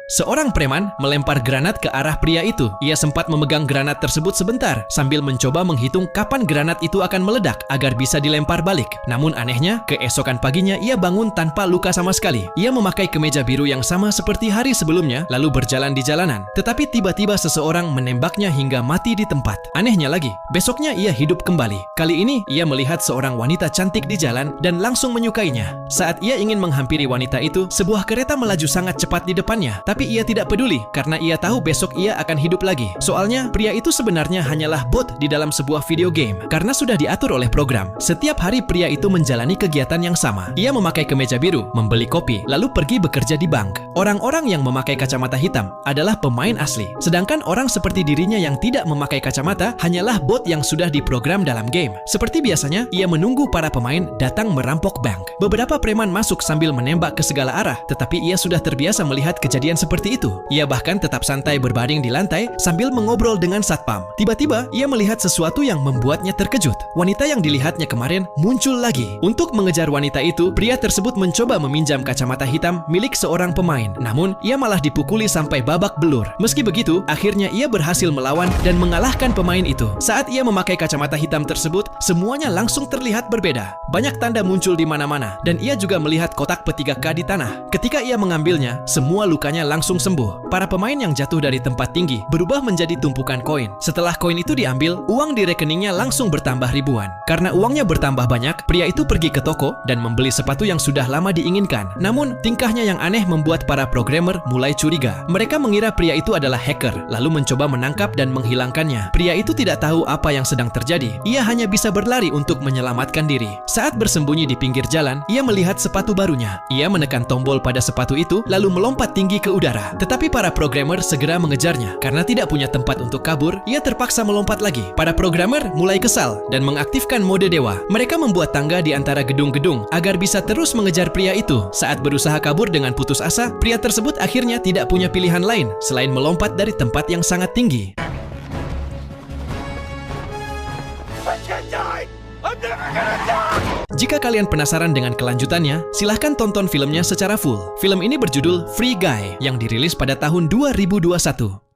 Seorang preman melempar granat ke arah pria itu. Ia sempat memegang granat tersebut sebentar sambil mencoba menghitung kapan granat itu akan meledak agar bisa dilempar balik. Namun anehnya, keesokan paginya ia bangun tanpa luka sama sekali. Ia memakai kemeja biru yang sama seperti hari sebelumnya lalu berjalan di jalanan. Tetapi tiba-tiba seseorang menembaknya hingga mati di tempat. Anehnya lagi, besoknya ia hidup kembali. Kali ini ia melihat seorang wanita cantik di jalan dan langsung menyukainya. Saat ia ingin menghampiri wanita itu, sebuah kereta melaju sangat cepat di depannya. Tapi ia tidak peduli karena ia tahu besok ia akan hidup lagi. Soalnya pria itu sebenarnya hanyalah bot di dalam sebuah video game karena sudah diatur oleh program. Setiap hari pria itu menjalani kegiatan yang sama. Ia memakai kemeja biru, membeli kopi, lalu pergi bekerja di bank. Orang-orang yang memakai kacamata hitam adalah pemain asli. Sedangkan orang seperti dirinya yang tidak memakai kacamata hanyalah bot yang sudah diprogram dalam game. Seperti biasanya, ia menunggu para pemain datang merampok bank. Beberapa preman masuk sambil menembak ke segala arah, tetapi ia sudah terbiasa melihat kejadian seperti itu. Ia bahkan tetap santai berbaring di lantai sambil mengobrol dengan satpam. Tiba-tiba, ia melihat sesuatu yang membuatnya terkejut. Wanita yang dilihatnya kemarin muncul lagi. Untuk mengejar wanita itu, pria tersebut mencoba meminjam kacamata hitam milik seorang pemain. Namun, ia malah dipukuli sampai babak belur. Meski begitu, akhirnya ia berhasil melawan dan mengalahkan pemain itu. Saat ia memakai kacamata hitam tersebut, semuanya langsung terlihat berbeda. Banyak tanda muncul di mana-mana, dan ia juga melihat kotak P3K di tanah. Ketika ia mengambilnya, semua lukanya langsung sembuh. Para pemain yang jatuh dari tempat tinggi berubah menjadi tumpukan koin. Setelah koin itu diambil, uang di rekeningnya langsung bertambah ribuan. Karena uangnya bertambah banyak, pria itu pergi ke toko dan membeli sepatu yang sudah lama diinginkan. Namun, tingkahnya yang aneh membuat para programmer mulai curiga. Mereka mengira pria itu adalah hacker, lalu mencoba menangkap dan menghilangkannya. Pria itu tidak tahu apa yang sedang terjadi. Ia hanya bisa berlari untuk menyelamatkan diri. Saat bersembunyi di pinggir jalan, ia melihat sepatu barunya. Ia menekan tombol pada sepatu itu, lalu melompat tinggi ke udara. Tetapi para programmer segera mengejarnya. Karena tidak punya tempat untuk kabur, ia terpaksa melompat lagi. Para programmer mulai kesal dan mengaktifkan mode dewa. Mereka membuat tangga di antara gedung-gedung agar bisa terus mengejar pria itu. Saat berusaha kabur dengan putus asa, pria tersebut akhirnya tidak punya pilihan lain selain melompat dari tempat yang sangat tinggi. Jika kalian penasaran dengan kelanjutannya, silahkan tonton filmnya secara full. Film ini berjudul Free Guy yang dirilis pada tahun 2021.